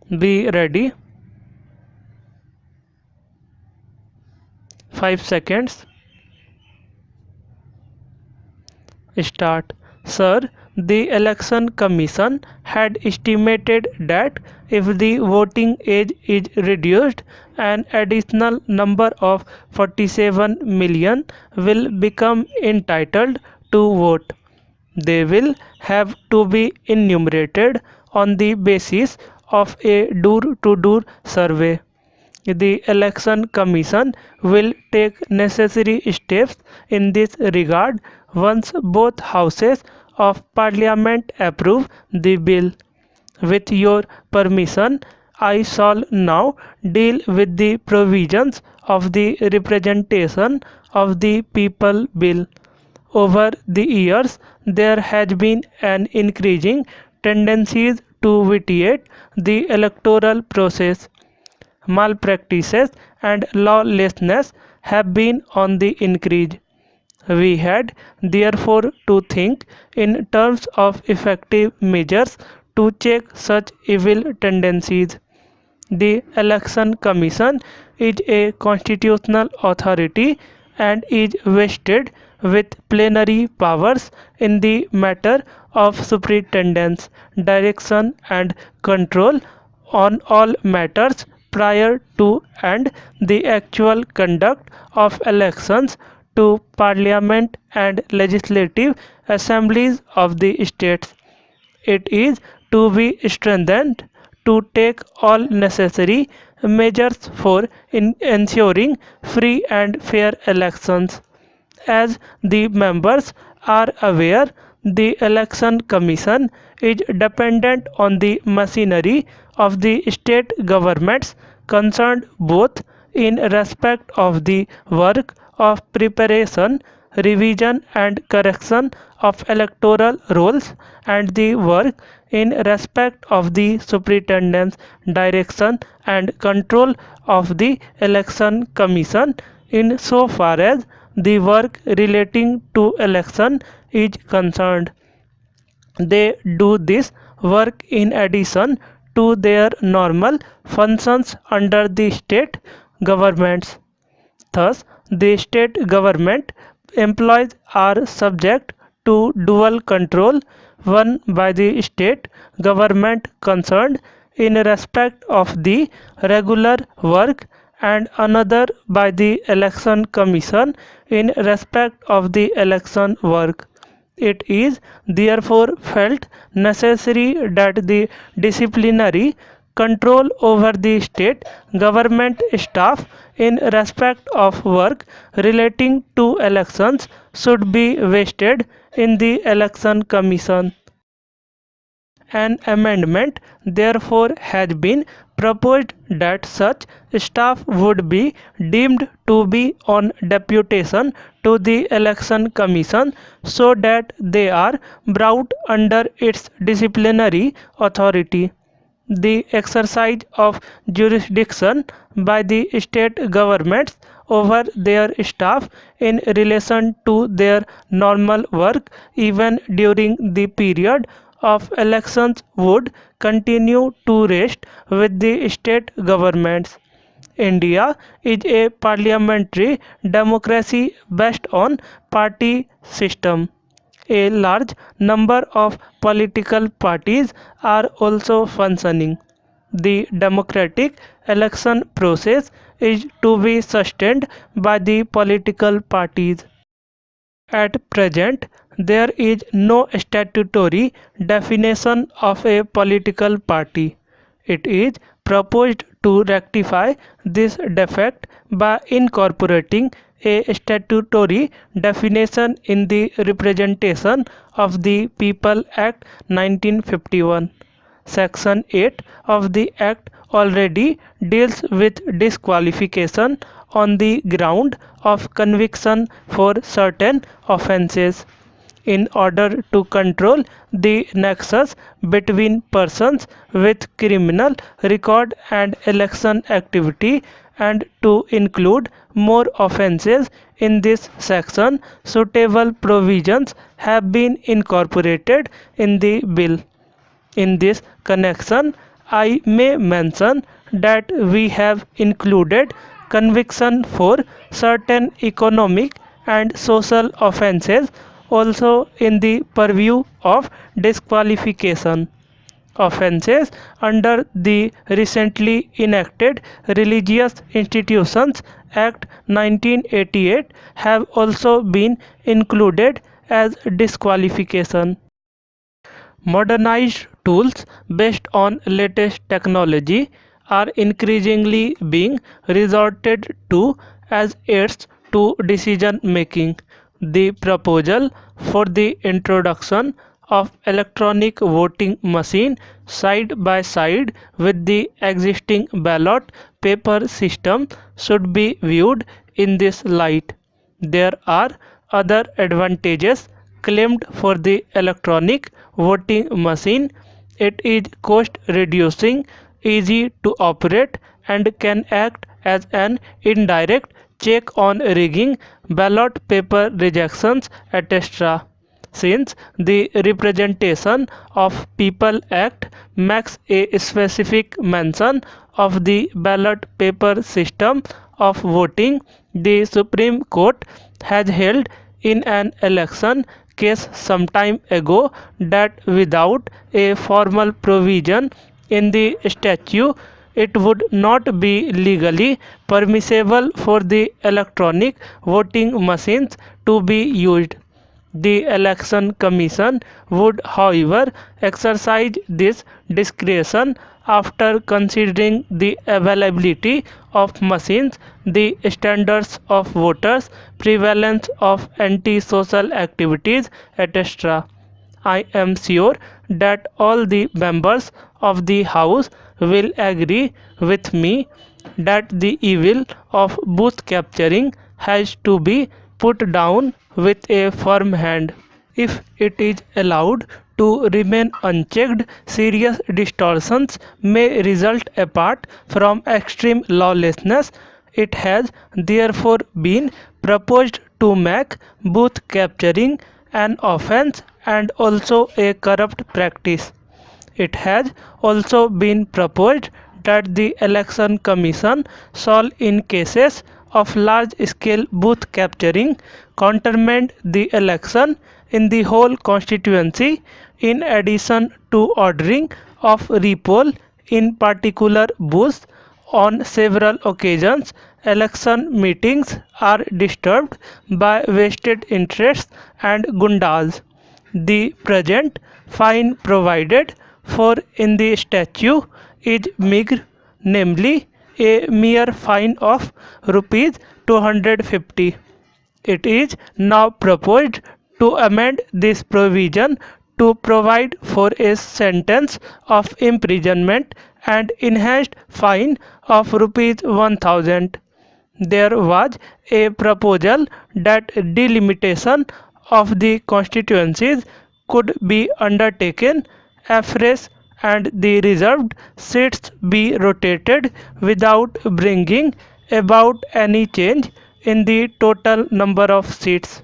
Be ready. 5 seconds. Start. Sir, the Election Commission had estimated that if the voting age is reduced, an additional number of 47 million will become entitled to vote. They will have to be enumerated on the basis of a door-to-door survey. The Election Commission will take necessary steps in this regard once both houses of Parliament approve the bill. With your permission, I shall now deal with the provisions of the Representation of the People Bill. Over the years, there has been an increasing tendency to vitiate the electoral process. Malpractices and lawlessness have been on the increase. We had therefore to think in terms of effective measures to check such evil tendencies. The Election Commission is a constitutional authority and is vested with plenary powers in the matter of superintendence, direction, and control on all matters prior to and the actual conduct of elections to Parliament and legislative assemblies of the states. It is to be strengthened to take all necessary measures for ensuring free and fair elections. As the members are aware, the Election Commission is dependent on the machinery of the state governments concerned both in respect of the work of preparation, revision and correction of electoral rolls and the work in respect of the superintendence, direction and control of the Election Commission in so far as the work relating to election is concerned. They do this work in addition to their normal functions under the state governments. Thus, the state government employees are subject to dual control, one by the state government concerned in respect of the regular work and another by the Election Commission in respect of the election work. It is therefore felt necessary that the disciplinary control over the state government staff in respect of work relating to elections should be vested in the Election Commission. An amendment therefore has been proposed that such staff would be deemed to be on deputation to the Election Commission so that they are brought under its disciplinary authority. The exercise of jurisdiction by the state governments over their staff in relation to their normal work even during the period of elections would continue to rest with the state governments. India is a parliamentary democracy based on party system. A large number of political parties are also functioning. The democratic election process is to be sustained by the political parties. At present, there is no statutory definition of a political party. It is proposed to rectify this defect by incorporating a statutory definition in the Representation of the People Act 1951. Section 8 of the Act already deals with disqualification on the ground of conviction for certain offences. In order to control the nexus between persons with criminal record and election activity and to include more offences in this section, suitable provisions have been incorporated in the bill. In this connection, I may mention that we have included conviction for certain economic and social offences also in the purview of disqualification. Offences under the recently enacted Religious Institutions Act 1988 have also been included as disqualification. Modernized tools based on latest technology are increasingly being resorted to as aids to decision making. The proposal for the introduction of electronic voting machine side by side with the existing ballot paper system should be viewed in this light. There are other advantages claimed for the electronic voting machine. It is cost reducing, easy to operate, and can act as an indirect check on rigging, ballot paper rejections, etc. Since the Representation of People Act makes a specific mention of the ballot paper system of voting, the Supreme Court has held in an election case some time ago that without a formal provision in the statute, it would not be legally permissible for the electronic voting machines to be used. The Election Commission would, however, exercise this discretion after considering the availability of machines, the standards of voters, prevalence of anti-social activities, etc. I am sure that all the members of the House will agree with me that the evil of booth capturing has to be put down with a firm hand. If it is allowed to remain unchecked, serious distortions may result apart from extreme lawlessness. It has therefore been proposed to make booth capturing an offence and also a corrupt practice. It has also been proposed that the Election Commission shall, in cases of large-scale booth capturing, countermand the election in the whole constituency, in addition to ordering of repoll in particular booths. On several occasions, election meetings are disturbed by vested interests and gundas. The present fine provided for in the statute is meagre, namely a mere fine of rupees 250. It is now proposed to amend this provision to provide for a sentence of imprisonment and enhanced fine of rupees 1000. There was a proposal that delimitation of the constituencies could be undertaken afresh and the reserved seats be rotated without bringing about any change in the total number of seats.